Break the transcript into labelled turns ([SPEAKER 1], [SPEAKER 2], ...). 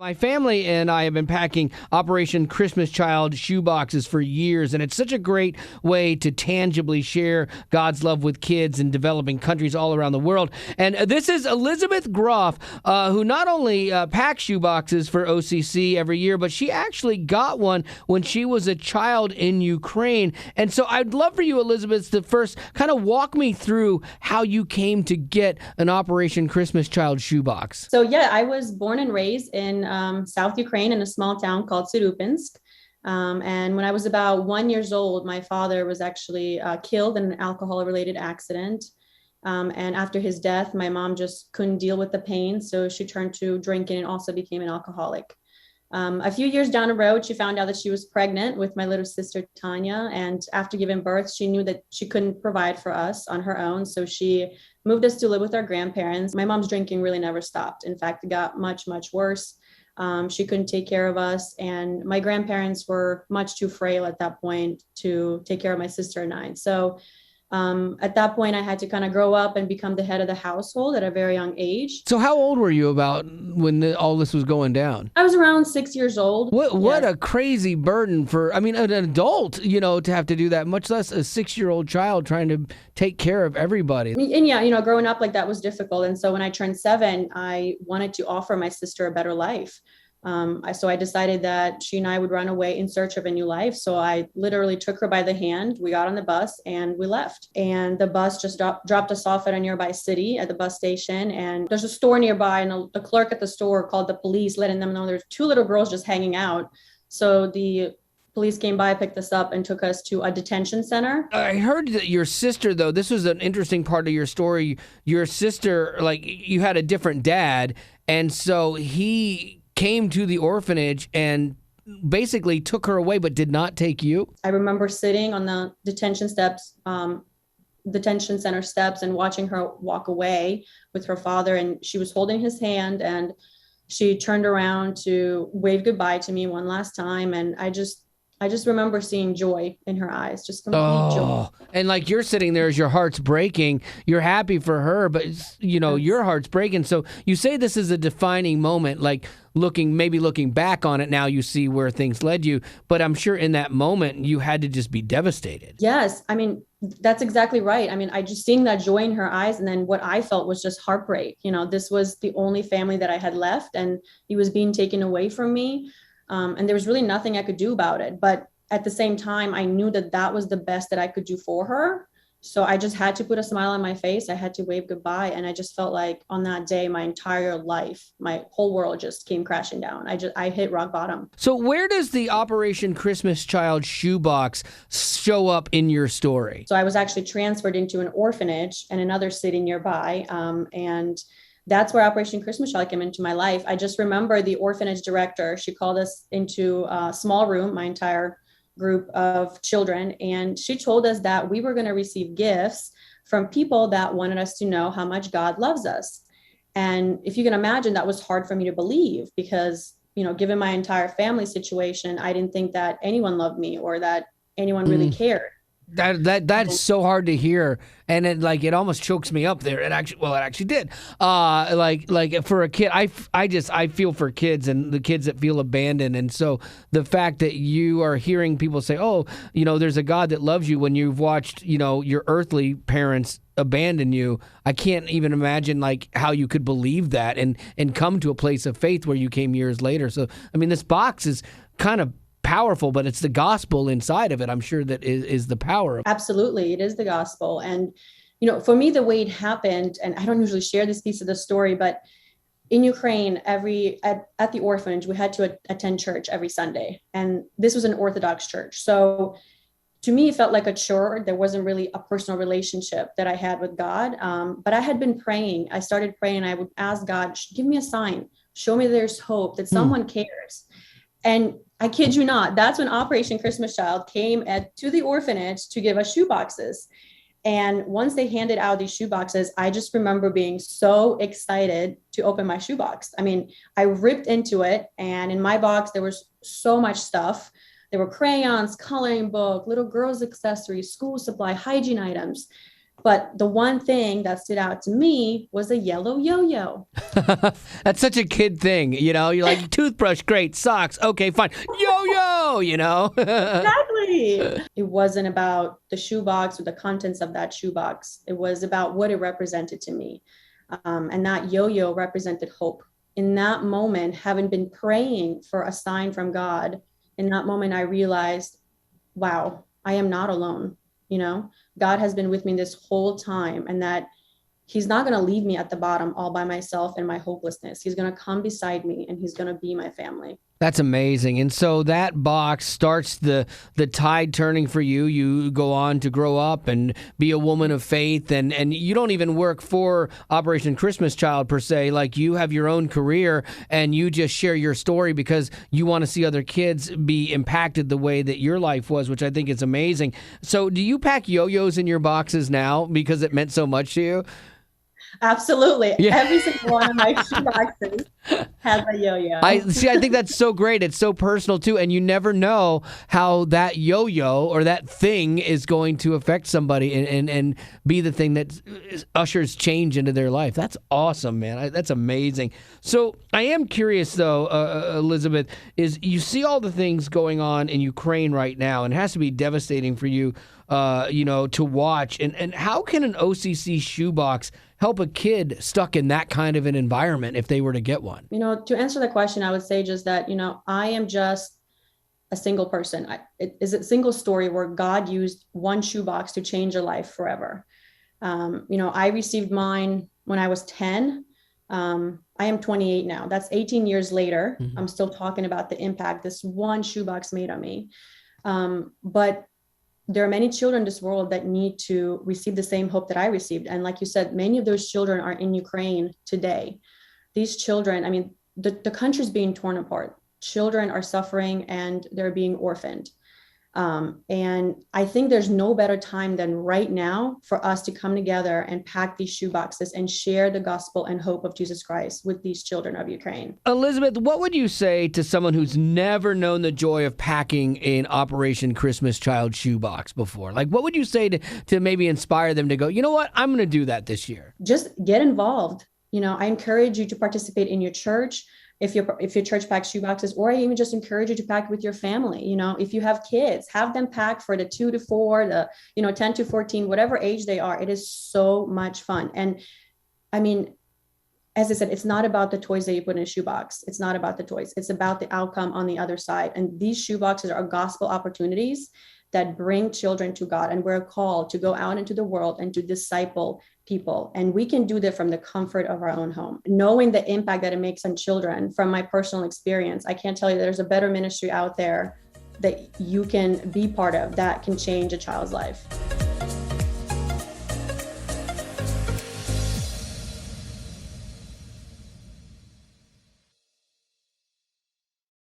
[SPEAKER 1] My family and I have been packing Operation Christmas Child shoeboxes for years, and it's such a great way to tangibly share God's love with kids in developing countries all around the world. And this is Elizabeth Groff, who not only packs shoeboxes for OCC every year, but she actually got one when she was a child in Ukraine. And so I'd love for you, Elizabeth, to first kind of walk me through how you came to get an Operation Christmas Child shoebox.
[SPEAKER 2] So yeah, I was born and raised in South Ukraine in a small town called Sirupinsk. And when I was about 1 year old, my father was actually killed in an alcohol-related accident. And after his death, my mom just couldn't deal with the pain, so she turned to drinking and also became an alcoholic. A few years down the road, she found out that she was pregnant with my little sister, Tanya. And after giving birth, she knew that she couldn't provide for us on her own. So she moved us to live with our grandparents. My mom's drinking really never stopped. In fact, it got much, much worse. She couldn't take care of us. And my grandparents were much too frail at that point to take care of my sister and I. So at that point, I had to kind of grow up and become the head of the household at a very young age.
[SPEAKER 1] So how old were you about when all this was going down?
[SPEAKER 2] I was around 6 years old.
[SPEAKER 1] What
[SPEAKER 2] Yes.
[SPEAKER 1] a crazy burden for, I mean, an adult, to have to do that, much less a 6-year-old child trying to take care of everybody.
[SPEAKER 2] And yeah, growing up like that was difficult. And so when I turned 7, I wanted to offer my sister a better life. So I decided that she and I would run away in search of a new life. So I literally took her by the hand. We got on the bus and we left. And the bus just dropped us off at a nearby city at the bus station. And there's a store nearby, and the clerk at the store called the police, letting them know there's 2 little girls just hanging out. So the police came by, picked us up, and took us to a detention center.
[SPEAKER 1] I heard that your sister, though, this was an interesting part of your story. Your sister, like, you had a different dad, and so he came to the orphanage and basically took her away, but did not take you.
[SPEAKER 2] I remember sitting on the detention center steps and watching her walk away with her father, and she was holding his hand, and she turned around to wave goodbye to me one last time. And I just remember seeing joy in her eyes, just complete joy.
[SPEAKER 1] And like you're sitting there as your heart's breaking, you're happy for her, but your heart's breaking. So you say this is a defining moment, like maybe looking back on it now, you see where things led you, but I'm sure in that moment you had to just be devastated.
[SPEAKER 2] Yes. I mean, that's exactly right. I mean, I just seeing that joy in her eyes. And then what I felt was just heartbreak. This was the only family that I had left, and he was being taken away from me. And there was really nothing I could do about it. But at the same time, I knew that that was the best that I could do for her. So I just had to put a smile on my face. I had to wave goodbye. And I just felt like on that day, my entire life, my whole world just came crashing down. I hit rock bottom.
[SPEAKER 1] So where does the Operation Christmas Child shoebox show up in your story?
[SPEAKER 2] So I was actually transferred into an orphanage in another city nearby. And that's where Operation Christmas Child came into my life. I just remember the orphanage director, she called us into a small room, my entire group of children, and she told us that we were going to receive gifts from people that wanted us to know how much God loves us. And if you can imagine, that was hard for me to believe because, given my entire family situation, I didn't think that anyone loved me or that anyone really cared.
[SPEAKER 1] That's so hard to hear, and it almost chokes me up there. It actually did. Like for a kid, I feel for kids and the kids that feel abandoned, and so the fact that you are hearing people say, "Oh, there's a God that loves you," when you've watched, your earthly parents abandon you, I can't even imagine how you could believe that and come to a place of faith where you came years later. So I mean, this box is kind of powerful, but it's the gospel inside of it. I'm sure that is the power.
[SPEAKER 2] Absolutely. It is the gospel. And, for me, the way it happened, and I don't usually share this piece of the story, but in Ukraine, at the orphanage, we had to attend church every Sunday. And this was an Orthodox church. So to me, it felt like a chore. There wasn't really a personal relationship that I had with God. But I had been praying. I started praying. I would ask God, give me a sign. Show me there's hope, that someone cares. And I kid you not, that's when Operation Christmas Child came to the orphanage to give us shoeboxes. And once they handed out these shoeboxes, I just remember being so excited to open my shoebox. I mean, I ripped into it, and in my box, there was so much stuff. There were crayons, coloring book, little girls' accessories, school supply, hygiene items. But the one thing that stood out to me was a yellow yo-yo.
[SPEAKER 1] That's such a kid thing, you know. You're like toothbrush, great, socks, okay, fine, yo-yo, you know.
[SPEAKER 2] Exactly. It wasn't about the shoebox or the contents of that shoebox. It was about what it represented to me. And that yo-yo represented hope. In that moment, having been praying for a sign from God, in that moment, I realized, wow, I am not alone. You know, God has been with me this whole time, and that He's not going to leave me at the bottom all by myself in my hopelessness. He's going to come beside me, and He's going to be my family.
[SPEAKER 1] That's amazing. And so that box starts the tide turning for you. You go on to grow up and be a woman of faith, and you don't even work for Operation Christmas Child per se. Like, you have your own career and you just share your story because you want to see other kids be impacted the way that your life was, which I think is amazing. So do you pack yo-yos in your boxes now because it meant so much to you?
[SPEAKER 2] Absolutely.
[SPEAKER 1] Yeah.
[SPEAKER 2] Every single one of my shoeboxes has a yo-yo.
[SPEAKER 1] I think that's so great. It's so personal too, and you never know how that yo-yo or that thing is going to affect somebody and be the thing that ushers change into their life. That's awesome, man. That's amazing. So I am curious though, Elizabeth, is you see all the things going on in Ukraine right now, and it has to be devastating for you, to watch. And how can an OCC shoebox help a kid stuck in that kind of an environment if they were to get one?
[SPEAKER 2] To answer the question, I would say just that, I am just a single person. It is a single story where God used one shoebox to change a life forever. I received mine when I was 10. I am 28 now. That's 18 years later. Mm-hmm. I'm still talking about the impact this one shoebox made on me. But there are many children in this world that need to receive the same hope that I received. And like you said, many of those children are in Ukraine today. These children, the country's being torn apart. Children are suffering and they're being orphaned. And I think there's no better time than right now for us to come together and pack these shoeboxes and share the gospel and hope of Jesus Christ with these children of Ukraine.
[SPEAKER 1] Elizabeth, what would you say to someone who's never known the joy of packing an Operation Christmas Child shoebox before? Like, what would you say to maybe inspire them to go, you know what, I'm going to do that this year?
[SPEAKER 2] Just get involved. I encourage you to participate in your church. If your church packs shoeboxes, or I even just encourage you to pack with your family. If you have kids, have them pack for the 2 to 4, the 10 to 14, whatever age they are. It is so much fun. And as I said, it's not about the toys that you put in a shoebox. It's not about the toys. It's about the outcome on the other side. And these shoeboxes are gospel opportunities that bring children to God. And we're called to go out into the world and to disciple people. And we can do that from the comfort of our own home, knowing the impact that it makes on children. From my personal experience, I can't tell you there's a better ministry out there that you can be part of that can change a child's life.